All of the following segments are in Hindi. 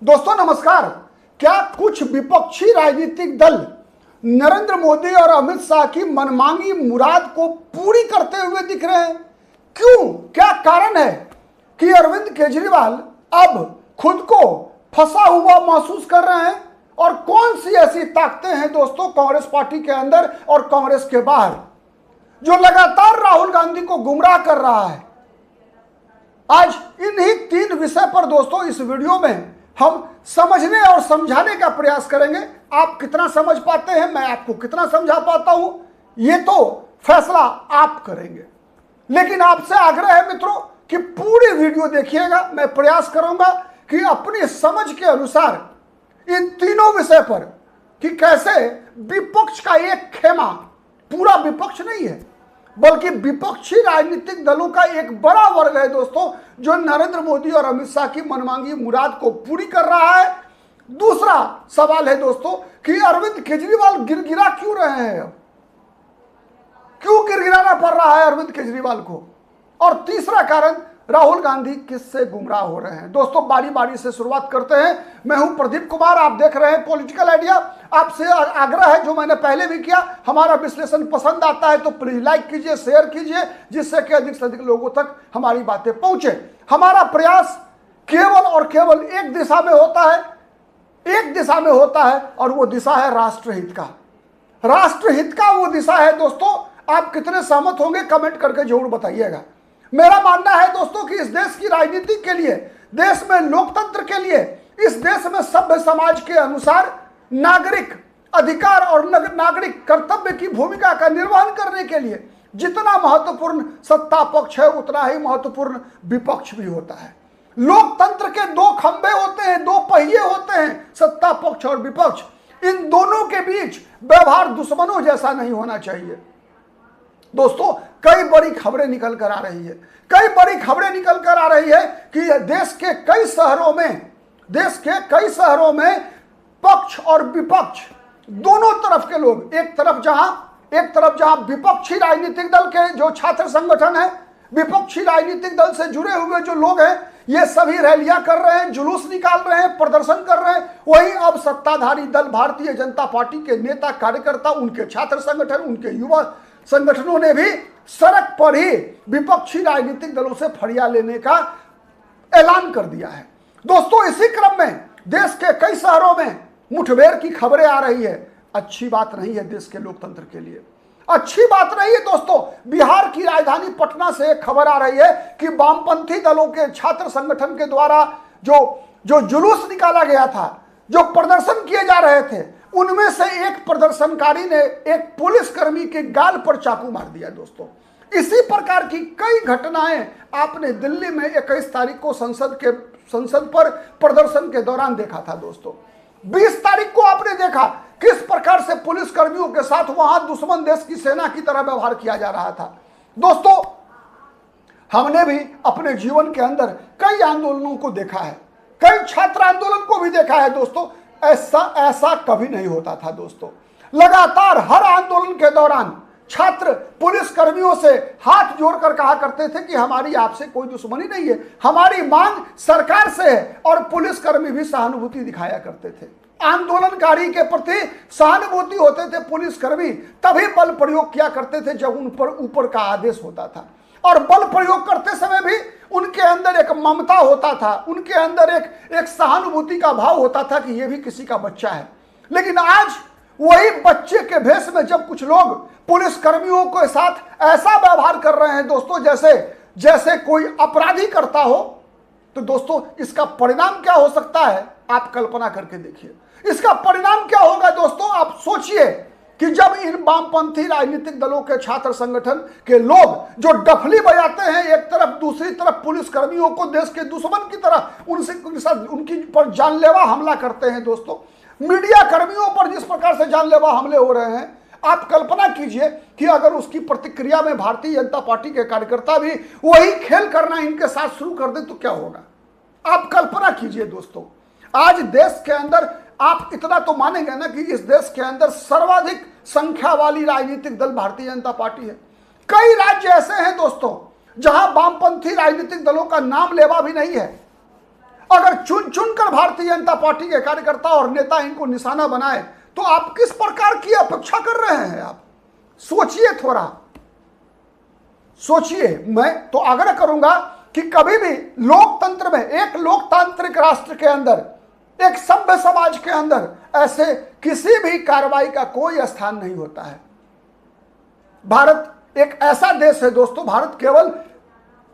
दोस्तों नमस्कार। क्या कुछ विपक्षी राजनीतिक दल नरेंद्र मोदी और अमित शाह की मनमांगी मुराद को पूरी करते हुए दिख रहे हैं? क्यों, क्या कारण है कि अरविंद केजरीवाल अब खुद को फंसा हुआ महसूस कर रहे हैं? और कौन सी ऐसी ताकतें हैं दोस्तों कांग्रेस पार्टी के अंदर और कांग्रेस के बाहर जो लगातार राहुल गांधी को गुमराह कर रहा है? आज इन्हीं तीन विषय पर दोस्तों इस वीडियो में हम समझने और समझाने का प्रयास करेंगे। आप कितना समझ पाते हैं, मैं आपको कितना समझा पाता हूं, ये तो फैसला आप करेंगे। लेकिन आपसे आग्रह है मित्रों कि पूरी वीडियो देखिएगा। मैं प्रयास करूंगा कि अपनी समझ के अनुसार इन तीनों विषय पर कि कैसे विपक्ष का एक खेमा, पूरा विपक्ष नहीं है बल्कि विपक्षी राजनीतिक दलों का एक बड़ा वर्ग है दोस्तों, जो नरेंद्र मोदी और अमित शाह की मनमांगी मुराद को पूरी कर रहा है। दूसरा सवाल है दोस्तों कि अरविंद केजरीवाल गिरगिरा क्यों रहे हैं, क्यों गिरगिराना पड़ रहा है अरविंद केजरीवाल को? और तीसरा कारण, राहुल गांधी किससे गुमराह हो रहे हैं? दोस्तों बारी बारी से शुरुआत करते हैं। मैं हूं प्रदीप कुमार, आप देख रहे हैं पॉलिटिकल आइडिया। आपसे आग्रह है, जो मैंने पहले भी किया, हमारा विश्लेषण पसंद आता है तो प्लीज लाइक कीजिए, शेयर कीजिए, जिससे कि अधिक से अधिक लोगों तक हमारी बातें पहुंचे। हमारा प्रयास केवल और केवल एक दिशा में होता है, एक दिशा में होता है, और वो दिशा है राष्ट्रहित का। राष्ट्रहित का वो दिशा है दोस्तों। आप कितने सहमत होंगे कमेंट करके जरूर बताइएगा। मेरा मानना है दोस्तों कि इस देश की राजनीति के लिए, देश में लोकतंत्र के लिए, इस देश में सभ्य समाज के अनुसार नागरिक अधिकार और नागरिक कर्तव्य की भूमिका का निर्वहन करने के लिए जितना महत्वपूर्ण सत्ता पक्ष है उतना ही महत्वपूर्ण विपक्ष भी होता है। लोकतंत्र के दो खंभे होते हैं, दो पहिए होते हैं, सत्ता पक्ष और विपक्ष। इन दोनों के बीच व्यवहार दुश्मनों जैसा नहीं होना चाहिए। दोस्तों कई बड़ी खबरें निकल कर आ रही है, कई बड़ी खबरें निकल कर आ रही है कि देश के कई शहरों में पक्ष और विपक्ष दोनों तरफ के लोग, एक तरफ जहां विपक्षी राजनीतिक दल के जो छात्र संगठन है, विपक्षी राजनीतिक दल से जुड़े हुए जो लोग हैं, ये सभी रैलियां कर रहे हैं, जुलूस निकाल रहे हैं, प्रदर्शन कर रहे हैं। वहीं अब सत्ताधारी दल भारतीय जनता पार्टी के नेता कार्यकर्ता, उनके छात्र संगठन, उनके युवा संगठनों ने भी सड़क पर ही विपक्षी राजनीतिक दलों से फरियाद लेने का ऐलान कर दिया है। दोस्तों इसी क्रम में देश के कई शहरों में मुठभेड़ की खबरें आ रही है। अच्छी बात नहीं है देश के लोकतंत्र के लिए, अच्छी बात नहीं है दोस्तों। बिहार की राजधानी पटना से एक खबर आ रही है कि वामपंथी दलों के छात्र संगठन के द्वारा जो जुलूस निकाला गया था, जो प्रदर्शन किए जा रहे थे, उनमें से एक प्रदर्शनकारी ने एक पुलिसकर्मी के गाल पर चाकू मार दिया। दोस्तों इसी प्रकार की कई घटनाएं आपने दिल्ली में 21 तारीख को संसद पर प्रदर्शन के दौरान देखा था। दोस्तों 20 तारीख को आपने देखा किस प्रकार से पुलिसकर्मियों के साथ वहां दुश्मन देश की सेना की तरह व्यवहार किया जा रहा था। दोस्तों हमने भी अपने जीवन के अंदर कई आंदोलनों को देखा है, कई छात्र आंदोलन को भी देखा है। दोस्तों ऐसा कभी नहीं होता था। दोस्तों लगातार हर आंदोलन के दौरान छात्र पुलिस कर्मियों से हाथ जोड़कर कहा करते थे कि हमारी आपसे कोई दुश्मनी नहीं है, हमारी मांग सरकार से है, और पुलिसकर्मी भी सहानुभूति दिखाया करते थे। आंदोलनकारी के प्रति सहानुभूति होते थे पुलिसकर्मी, तभी बल प्रयोग किया करते थे जब उन पर ऊपर का आदेश होता था। और बल प्रयोग करते समय भी उनके अंदर एक ममता होता था, उनके अंदर एक सहानुभूति का भाव होता था कि ये भी किसी का बच्चा है। लेकिन आज वही बच्चे के भेष में जब कुछ लोग पुलिस कर्मियों के साथ ऐसा व्यवहार कर रहे हैं दोस्तों, जैसे कोई अपराधी करता हो, तो दोस्तों इसका परिणाम क्या हो सकता है आप कल्पना करके देखिए। इसका परिणाम क्या होगा दोस्तों, आप सोचिए कि जब इन वामपंथी राजनीतिक दलों के छात्र संगठन के लोग जो डफली बजाते हैं एक तरफ, दूसरी तरफ पुलिस कर्मियों को देश के दुश्मन की तरह उनकी पर जानलेवा हमला करते हैं। दोस्तों मीडिया कर्मियों पर जिस प्रकार से जानलेवा हमले हो रहे हैं, आप कल्पना कीजिए कि अगर उसकी प्रतिक्रिया में भारतीय जनता पार्टी के कार्यकर्ता भी वही खेल करना इनके साथ शुरू कर दे तो क्या होगा? आप कल्पना कीजिए दोस्तों। आज देश के अंदर आप इतना तो मानेंगे ना कि इस देश के अंदर सर्वाधिक संख्या वाली राजनीतिक दल भारतीय जनता पार्टी है। कई राज्य ऐसे हैं दोस्तों जहां वामपंथी राजनीतिक दलों का नाम लेवा भी नहीं है। अगर चुन चुन कर भारतीय जनता पार्टी के कार्यकर्ता और नेता इनको निशाना बनाए तो आप किस प्रकार की अपेक्षा कर रहे हैं? आप सोचिए, थोड़ा सोचिए। मैं तो आग्रह करूंगा कि कभी भी लोकतंत्र में, एक लोकतांत्रिक राष्ट्र के अंदर, एक सभ्य समाज के अंदर ऐसे किसी भी कार्रवाई का कोई स्थान नहीं होता है। भारत एक ऐसा देश है दोस्तों, भारत केवल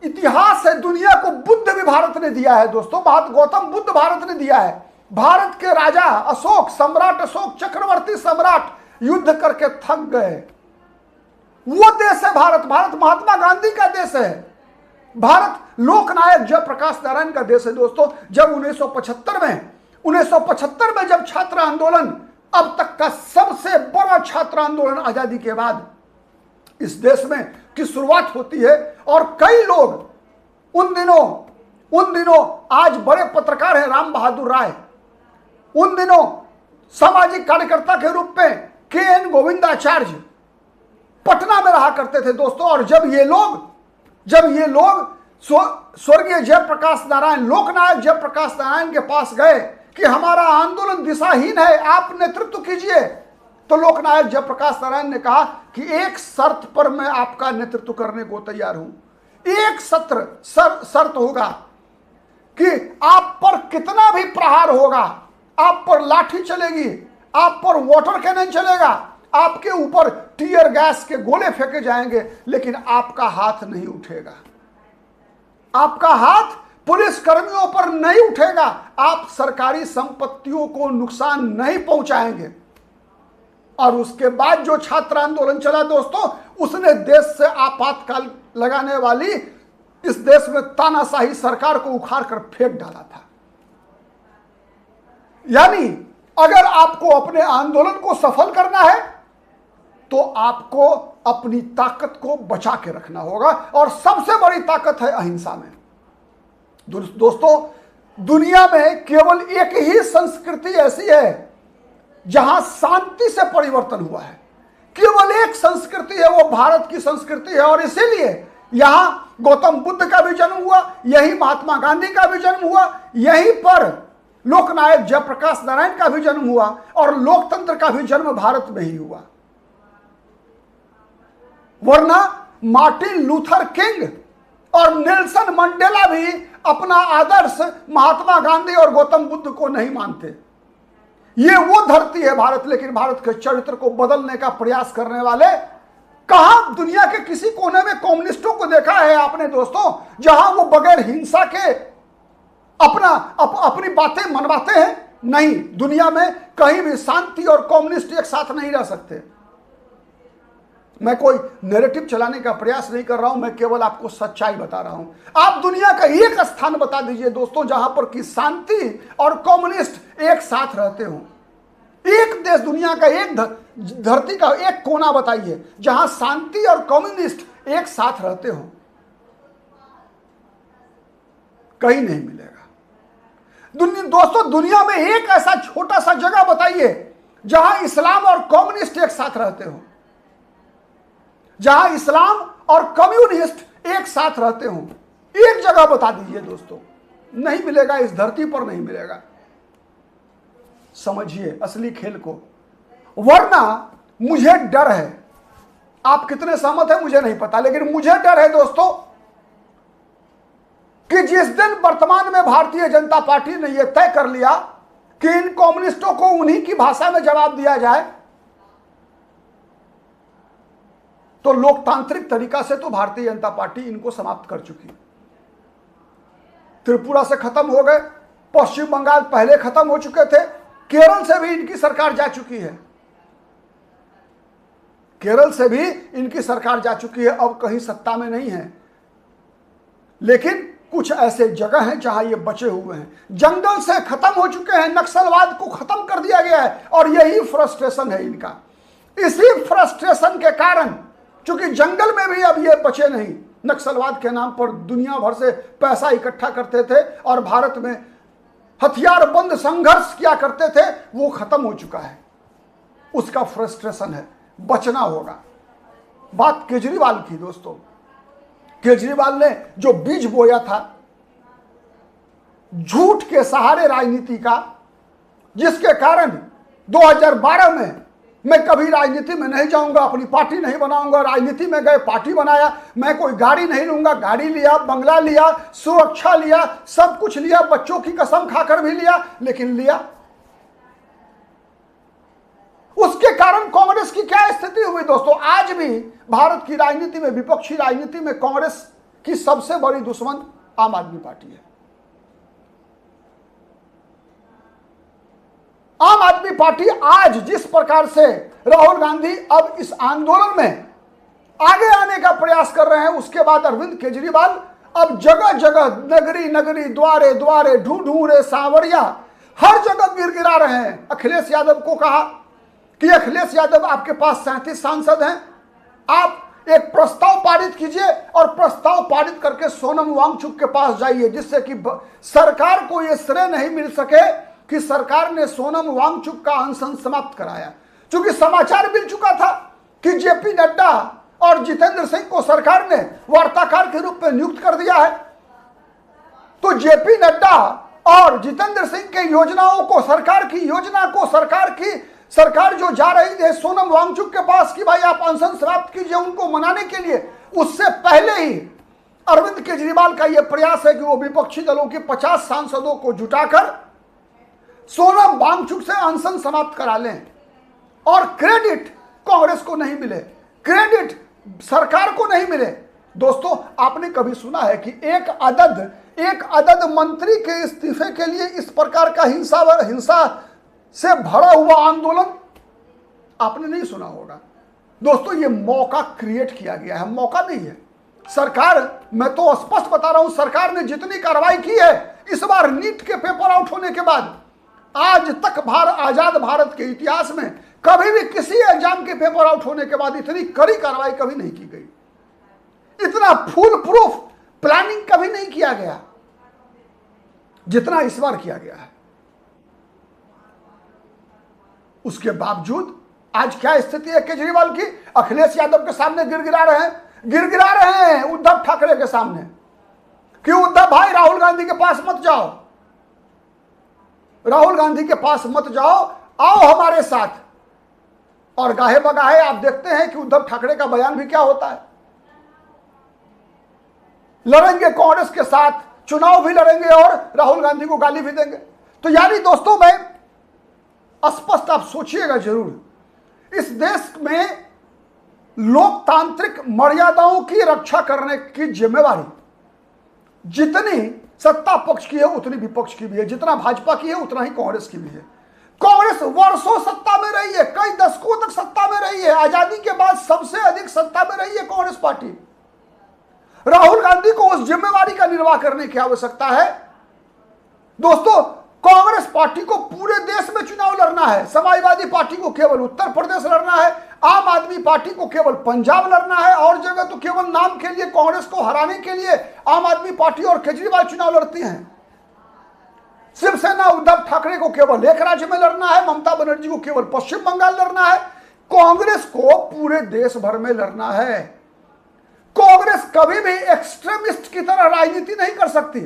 इतिहास है, दुनिया को बुद्ध भी भारत ने दिया है दोस्तों, गौतम बुद्ध भारत ने दिया है। भारत के राजा अशोक, सम्राट अशोक, चक्रवर्ती सम्राट युद्ध करके थक गए। वो देश है भारत। भारत महात्मा गांधी का देश है। भारत लोकनायक जयप्रकाश नारायण का देश है दोस्तों। जब 1975 में जब छात्र आंदोलन, अब तक का सबसे बड़ा छात्र आंदोलन आजादी के बाद इस देश में की शुरुआत होती है, और कई लोग उन दिनों आज बड़े पत्रकार हैं राम बहादुर राय, उन दिनों सामाजिक कार्यकर्ता के रूप में के.एन. गोविंदाचार्य पटना में रहा करते थे दोस्तों। और जब ये लोग स्वर्गीय जयप्रकाश नारायण, लोकनायक जयप्रकाश नारायण के पास गए कि हमारा आंदोलन दिशाहीन है, आप नेतृत्व कीजिए, तो लोकनायक जयप्रकाश नारायण ने कहा कि एक शर्त पर मैं आपका नेतृत्व करने को तैयार हूं। एक शर्त होगा कि आप पर कितना भी प्रहार होगा, आप पर लाठी चलेगी, आप पर वाटर कैनन चलेगा, आपके ऊपर टीयर गैस के गोले फेंके जाएंगे, लेकिन आपका हाथ नहीं उठेगा। आपका हाथ पुलिस कर्मियों पर नहीं उठेगा। आप सरकारी संपत्तियों को नुकसान नहीं पहुंचाएंगे। और उसके बाद जो छात्र आंदोलन चला दोस्तों, उसने देश से आपातकाल लगाने वाली इस देश में तानाशाही सरकार को उखाड़ कर फेंक डाला था। यानी अगर आपको अपने आंदोलन को सफल करना है तो आपको अपनी ताकत को बचा के रखना होगा, और सबसे बड़ी ताकत है अहिंसा में। दोस्तों, दुनिया में केवल एक ही संस्कृति ऐसी है जहां शांति से परिवर्तन हुआ है। केवल एक संस्कृति है, वो भारत की संस्कृति है। और इसीलिए यहां गौतम बुद्ध का भी जन्म हुआ, यही महात्मा गांधी का भी जन्म हुआ, यहीं पर लोकनायक जयप्रकाश नारायण का भी जन्म हुआ, और लोकतंत्र का भी जन्म भारत में ही हुआ। वरना मार्टिन लूथर किंग और नेल्सन मंडेला भी अपना आदर्श महात्मा गांधी और गौतम बुद्ध को नहीं मानते। ये वो धरती है भारत, लेकिन भारत के चरित्र को बदलने का प्रयास करने वाले कहां दुनिया के किसी कोने में कम्युनिस्टों को देखा है आपने दोस्तों, जहां वो बगैर हिंसा के अपनी बातें मनवाते हैं? नहीं, दुनिया में कहीं भी शांति और कम्युनिस्ट एक साथ नहीं रह सकते। मैं कोई नैरेटिव चलाने का प्रयास नहीं कर रहा हूं, मैं केवल आपको सच्चाई बता रहा हूं। आप दुनिया का एक स्थान बता दीजिए दोस्तों जहां पर कि शांति और कम्युनिस्ट एक साथ रहते हो। एक देश, दुनिया का एक धरती का एक कोना बताइए जहां शांति और कम्युनिस्ट एक साथ रहते हो। कहीं नहीं मिलेगा। दोस्तों, दुनिया में एक ऐसा छोटा सा जगह बताइए जहां इस्लाम और कम्युनिस्ट एक साथ रहते हो, जहां इस्लाम और कम्युनिस्ट एक साथ रहते हो। एक जगह बता दीजिए दोस्तों। नहीं मिलेगा, इस धरती पर नहीं मिलेगा। समझिए असली खेल को, वरना मुझे डर है, आप कितने सहमत हैं मुझे नहीं पता, लेकिन मुझे डर है दोस्तों कि जिस दिन वर्तमान में भारतीय जनता पार्टी ने यह तय कर लिया कि इन कम्युनिस्टों को उन्हीं की भाषा में जवाब दिया जाए, तो लोकतांत्रिक तरीका से तो भारतीय जनता पार्टी इनको समाप्त कर चुकी। त्रिपुरा से खत्म हो गए, पश्चिम बंगाल पहले खत्म हो चुके थे, केरल से भी इनकी सरकार जा चुकी है, केरल से भी इनकी सरकार जा चुकी है, अब कहीं सत्ता में नहीं है। लेकिन कुछ ऐसे जगह हैं जहां ये बचे हुए हैं, जंगल से खत्म हो चुके हैं, नक्सलवाद को खत्म कर दिया गया है, और यही फ्रस्ट्रेशन है इनका। इसी फ्रस्ट्रेशन के कारण, चूंकि जंगल में भी अब ये बचे नहीं, नक्सलवाद के नाम पर दुनिया भर से पैसा इकट्ठा करते थे और भारत में हथियारबंद संघर्ष किया करते थे, वो खत्म हो चुका है। उसका फ्रस्ट्रेशन है, बचना होगा। बात केजरीवाल की दोस्तों, केजरीवाल ने जो बीज बोया था झूठ के सहारे राजनीति का, जिसके कारण 2012 में मैं कभी राजनीति में नहीं जाऊंगा, अपनी पार्टी नहीं बनाऊंगा। राजनीति में गए, पार्टी बनाया, मैं कोई गाड़ी नहीं लूंगा, गाड़ी लिया, बंगला लिया, सुरक्षा लिया, सब कुछ लिया, बच्चों की कसम खाकर भी लिया, लेकिन लिया। उसके कारण कांग्रेस की क्या स्थिति हुई दोस्तों? आज भी भारत की राजनीति में, विपक्षी राजनीति में कांग्रेस की सबसे बड़ी दुश्मन आम आदमी पार्टी है। आम आदमी पार्टी आज जिस प्रकार से राहुल गांधी अब इस आंदोलन में आगे आने का प्रयास कर रहे हैं, उसके बाद अरविंद केजरीवाल अब जगह जगह, नगरी नगरी, द्वारे द्वारे, ढूंढूरे, सांवरिया, हर जगह गिरगिरा रहे हैं। अखिलेश यादव को कहा कि अखिलेश यादव, आपके पास 37 सांसद हैं, आप एक प्रस्ताव पारित कीजिए और प्रस्ताव पारित करके सोनम वांगचुक के पास जाइए, जिससे कि सरकार को यह श्रेय नहीं मिल सके कि सरकार ने सोनम वांगचुक का अनशन समाप्त कराया। क्योंकि समाचार मिल चुका था कि जेपी नड्डा और जितेंद्र सिंह को सरकार ने वार्ताकार के रूप में नियुक्त कर दिया है। तो जेपी नड्डा और जितेंद्र सिंह के योजनाओं को, सरकार की योजना को, सरकार जो जा रही है सोनम वांगचुक के पास कि भाई आप अनशन समाप्त कीजिए, उनको मनाने के लिए, उससे पहले ही अरविंद केजरीवाल का यह प्रयास है कि वो विपक्षी दलों के 50 सांसदों को जुटाकर सोनम वांगचुक से अनशन समाप्त करा लें और क्रेडिट कांग्रेस को नहीं मिले, क्रेडिट सरकार को नहीं मिले। दोस्तों, आपने कभी सुना है कि एक अदद मंत्री के इस्तीफे के लिए इस प्रकार का हिंसा से भरा हुआ आंदोलन आपने नहीं सुना होगा। दोस्तों, ये मौका क्रिएट किया गया है, मौका नहीं है। सरकार, मैं तो स्पष्ट बता रहा हूं, सरकार ने जितनी कार्रवाई की है इस बार नीट के पेपर आउट होने के बाद, आज तक आजाद भारत के इतिहास में कभी भी किसी एग्जाम के पेपर आउट होने के बाद इतनी कड़ी कार्रवाई कभी नहीं की गई, इतना फुल प्रूफ प्लानिंग कभी नहीं किया गया जितना इस बार किया गया है। उसके बावजूद आज क्या स्थिति है केजरीवाल की? अखिलेश यादव के सामने गिरगिरा रहे हैं उद्धव ठाकरे के सामने कि उद्धव भाई राहुल गांधी के पास मत जाओ, राहुल गांधी के पास मत जाओ, आओ हमारे साथ। और गाहे बगाहे आप देखते हैं कि उद्धव ठाकरे का बयान भी क्या होता है, लड़ेंगे कांग्रेस के साथ, चुनाव भी लड़ेंगे और राहुल गांधी को गाली भी देंगे। तो यानी दोस्तों, मैं स्पष्ट, आप सोचिएगा जरूर, इस देश में लोकतांत्रिक मर्यादाओं की रक्षा करने की जिम्मेवारी जितनी सत्ता पक्ष की है उतनी विपक्ष की भी है, जितना भाजपा की है उतना ही कांग्रेस की भी है। कांग्रेस वर्षों सत्ता में रही है, कई दशकों तक सत्ता में रही है, आजादी के बाद सबसे अधिक सत्ता में रही है कांग्रेस पार्टी। राहुल गांधी को उस जिम्मेवारी का निर्वाह करने की आवश्यकता है। दोस्तों, कांग्रेस पार्टी को पूरे देश में चुनाव लड़ना है, समाजवादी पार्टी को केवल उत्तर प्रदेश लड़ना है, आम आदमी पार्टी को केवल पंजाब लड़ना है, और जगह तो केवल नाम के लिए कांग्रेस को हराने के लिए आम आदमी पार्टी और केजरीवाल चुनाव लड़ती हैं। शिवसेना उद्धव ठाकरे को केवल एक राज्य में लड़ना है, ममता बनर्जी को केवल पश्चिम बंगाल लड़ना है, कांग्रेस को पूरे देश भर में लड़ना है। कांग्रेस कभी भी एक्सट्रीमिस्ट की तरह राजनीति नहीं कर सकती।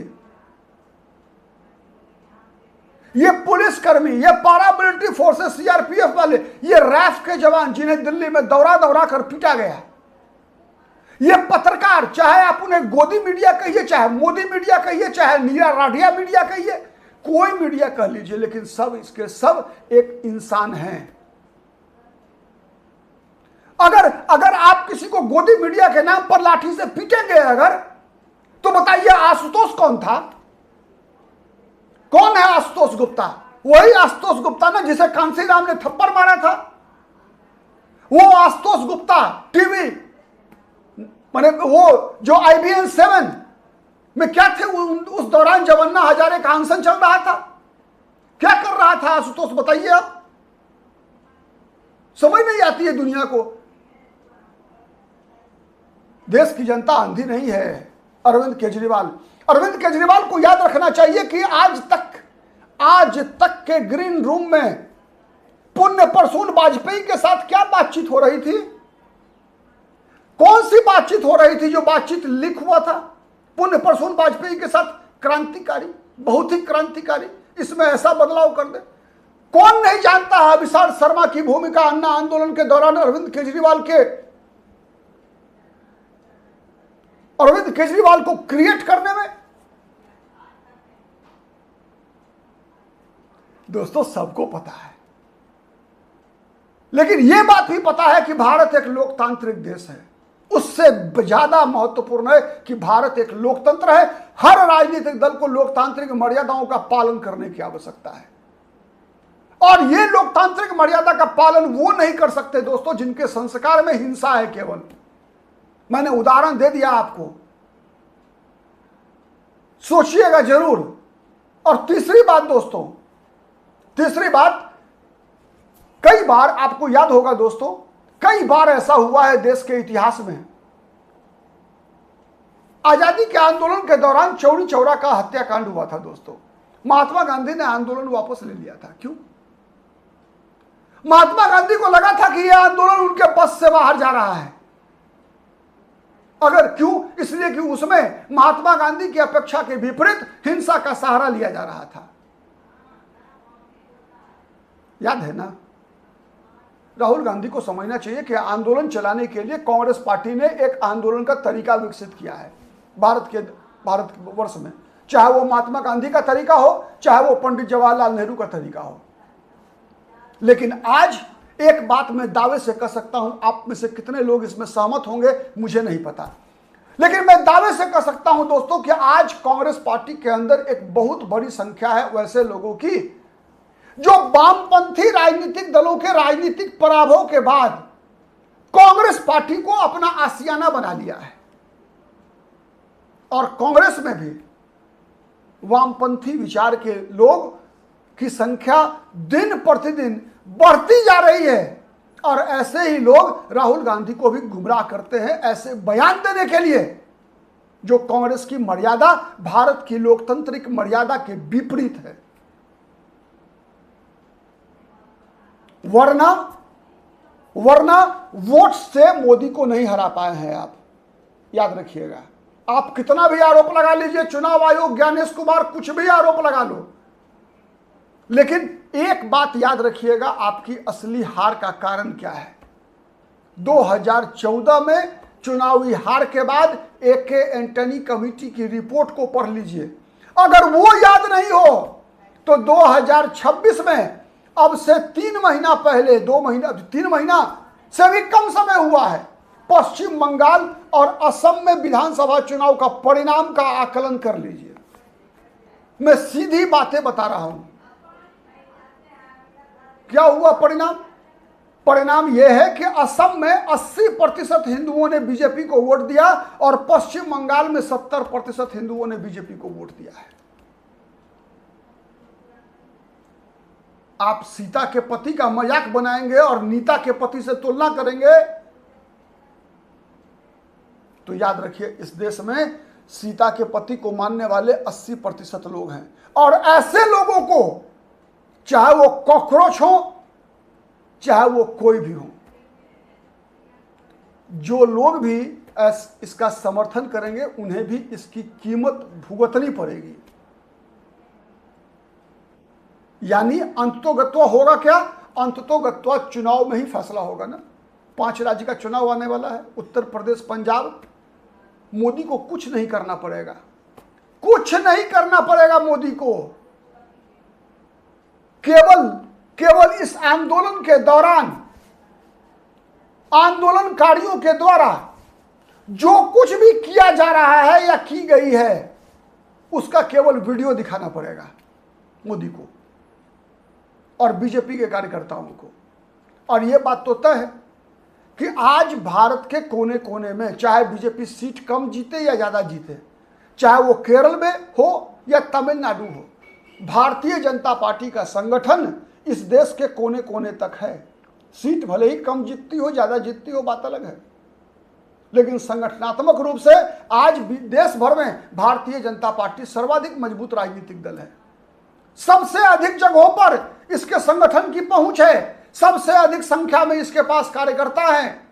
ये पुलिसकर्मी, ये पारामिलिट्री फोर्सेस, सीआरपीएफ वाले, ये रैफ के जवान जिन्हें दिल्ली में दौरा दौरा कर पीटा गया, ये पत्रकार, चाहे आप उन्हें गोदी मीडिया कहिए, चाहे मोदी मीडिया कहिए, चाहे नीरा राठिया मीडिया कहिए, कोई मीडिया कह लीजिए, लेकिन सब इसके सब एक इंसान हैं। अगर आप किसी को गोदी मीडिया के नाम पर लाठी से पीटेंगे अगर, तो बताइए आशुतोष कौन था? कौन है आशुतोष गुप्ता? वही आशुतोष गुप्ता ना जिसे कांसीराम ने थप्पड़ मारा था। वो आशुतोष गुप्ता टीवी, माने वो जो IBN 7 में क्या थे उस दौरान जब अन्ना हजारे का अनशन चल रहा था? क्या कर रहा था आशुतोष, बताइए आप? समझ नहीं आती है दुनिया को। देश की जनता अंधी नहीं है। अरविंद केजरीवाल को याद रखना चाहिए कि आज तक के ग्रीन रूम में पुण्य प्रसून वाजपेयी के साथ क्या बातचीत हो रही थी? कौन सी बातचीत हो रही थी जो बातचीत लीक हुआ था पुण्य प्रसून वाजपेयी के साथ? क्रांतिकारी बहुत ही क्रांतिकारी, इसमें ऐसा बदलाव कर दे। कौन नहीं जानता है विशाल शर्मा की भूमिका अन्ना आंदोलन के दौरान अरविंद केजरीवाल को क्रिएट करने में। दोस्तों सबको पता है, लेकिन यह बात भी पता है कि भारत एक लोकतांत्रिक देश है। उससे ज्यादा महत्वपूर्ण है कि भारत एक लोकतंत्र है। हर राजनीतिक दल को लोकतांत्रिक मर्यादाओं का पालन करने की आवश्यकता है, और यह लोकतांत्रिक मर्यादा का पालन वो नहीं कर सकते दोस्तों जिनके संस्कार में हिंसा है। केवल मैंने उदाहरण दे दिया आपको, सोचिएगा जरूर। और तीसरी बात दोस्तों, कई बार आपको याद होगा दोस्तों, कई बार ऐसा हुआ है देश के इतिहास में। आजादी के आंदोलन के दौरान चौरी चौरा का हत्याकांड हुआ था दोस्तों। महात्मा गांधी ने आंदोलन वापस ले लिया था। क्यों? महात्मा गांधी को लगा था कि यह आंदोलन उनके बस से बाहर जा रहा है। अगर क्यों? इसलिए कि उसमें महात्मा गांधी की अपेक्षा के विपरीत हिंसा का सहारा लिया जा रहा था। याद है ना? राहुल गांधी को समझना चाहिए कि आंदोलन चलाने के लिए कांग्रेस पार्टी ने एक आंदोलन का तरीका विकसित किया है भारतवर्ष में। चाहे वो महात्मा गांधी का तरीका हो, चाहे वो पंडित जवाहरलाल नेहरू का तरीका हो। लेकिन आज एक बात मैं दावे से कह सकता हूं, आप में से कितने लोग इसमें सहमत होंगे मुझे नहीं पता, लेकिन मैं दावे से कह सकता हूं दोस्तों कि आज कांग्रेस पार्टी के अंदर एक बहुत बड़ी संख्या है वैसे लोगों की जो वामपंथी राजनीतिक दलों के राजनीतिक पराभव के बाद कांग्रेस पार्टी को अपना आशियाना बना लिया है। और कांग्रेस में भी वामपंथी विचार के लोग की संख्या दिन प्रतिदिन बढ़ती जा रही है, और ऐसे ही लोग राहुल गांधी को भी गुमराह करते हैं ऐसे बयान देने के लिए जो कांग्रेस की मर्यादा, भारत की लोकतांत्रिक मर्यादा के विपरीत है। वरना वोट से मोदी को नहीं हरा पाए हैं आप, याद रखिएगा। आप कितना भी आरोप लगा लीजिए, चुनाव आयोग, ज्ञानेश कुमार, कुछ भी आरोप लगा लो, लेकिन एक बात याद रखिएगा, आपकी असली हार का कारण क्या है। 2014 में चुनावी हार के बाद AK एंटनी कमेटी की रिपोर्ट को पढ़ लीजिए। अगर वो याद नहीं हो तो 2026 में अब से 3 महीना पहले, 3 महीना से भी कम समय हुआ है, पश्चिम बंगाल और असम में विधानसभा चुनाव का परिणाम का आकलन कर लीजिए। मैं सीधी बातें बता रहा हूं। क्या हुआ परिणाम यह है कि असम में 80% हिंदुओं ने बीजेपी को वोट दिया और पश्चिम बंगाल में 70% हिंदुओं ने बीजेपी को वोट दिया है। आप सीता के पति का मजाक बनाएंगे और नीता के पति से तुलना करेंगे तो याद रखिए, इस देश में सीता के पति को मानने वाले 80% लोग हैं। और ऐसे लोगों को, चाहे वो कॉकरोच हो, चाहे वो कोई भी हो, जो लोग भी इसका समर्थन करेंगे उन्हें भी इसकी कीमत भुगतनी पड़ेगी। यानी अंततोगत्वा होगा क्या? अंततोगत्वा चुनाव में ही फैसला होगा ना। 5 राज्य का चुनाव आने वाला है, उत्तर प्रदेश, पंजाब। मोदी को कुछ नहीं करना पड़ेगा, कुछ नहीं करना पड़ेगा मोदी को। केवल इस आंदोलन के दौरान आंदोलनकारियों के द्वारा जो कुछ भी किया जा रहा है या की गई है उसका केवल वीडियो दिखाना पड़ेगा मोदी को और बीजेपी के कार्यकर्ताओं को। और यह बात तो तय है कि आज भारत के कोने कोने में, चाहे बीजेपी सीट कम जीते या ज्यादा जीते, चाहे वो केरल में हो या तमिलनाडु हो, भारतीय जनता पार्टी का संगठन इस देश के कोने कोने तक है। सीट भले ही कम जीतती हो, ज्यादा जीतती हो, बात अलग है, लेकिन संगठनात्मक रूप से आज देश भर में भारतीय जनता पार्टी सर्वाधिक मजबूत राजनीतिक दल है। सबसे अधिक जगहों पर इसके संगठन की पहुंच है, सबसे अधिक संख्या में इसके पास कार्यकर्ता हैं,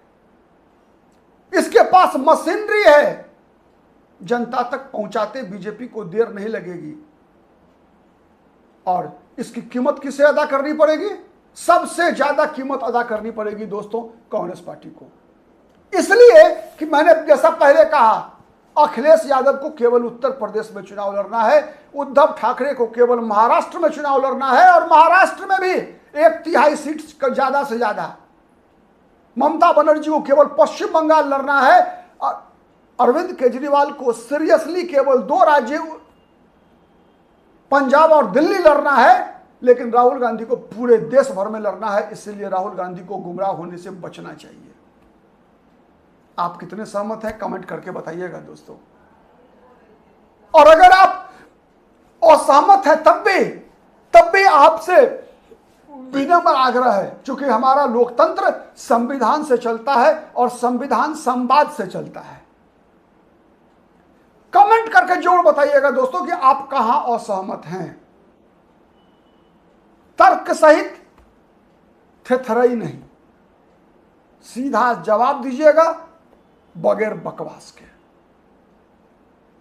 इसके पास मशीनरी है। जनता तक पहुंचाते बीजेपी को देर नहीं लगेगी। और इसकी कीमत किसे अदा करनी पड़ेगी? सबसे ज्यादा कीमत अदा करनी पड़ेगी दोस्तों कांग्रेस पार्टी को। इसलिए कि मैंने जैसा पहले कहा, अखिलेश यादव को केवल उत्तर प्रदेश में चुनाव लड़ना है, उद्धव ठाकरे को केवल महाराष्ट्र में चुनाव लड़ना है, और महाराष्ट्र में भी 1/3 सीट ज्यादा से ज्यादा। ममता बनर्जी को केवल पश्चिम बंगाल लड़ना है, अरविंद केजरीवाल को सीरियसली केवल 2 राज्य पंजाब और दिल्ली लड़ना है, लेकिन राहुल गांधी को पूरे देश भर में लड़ना है। इसलिए राहुल गांधी को गुमराह होने से बचना चाहिए। आप कितने सहमत हैं कमेंट करके बताइएगा दोस्तों। और अगर आप असहमत हैं तब भी आपसे विनम्र आग्रह है, क्योंकि हमारा लोकतंत्र संविधान से चलता है और संविधान संवाद से चलता है। कमेंट करके जरूर बताइएगा दोस्तों कि आप कहां असहमत हैं। तर्क सहित, थेथराई नहीं, सीधा जवाब दीजिएगा बगैर बकवास के।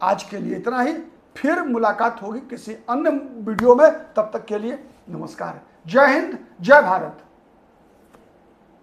आज के लिए इतना ही, फिर मुलाकात होगी किसी अन्य वीडियो में। तब तक के लिए नमस्कार। जय हिंद, जय भारत।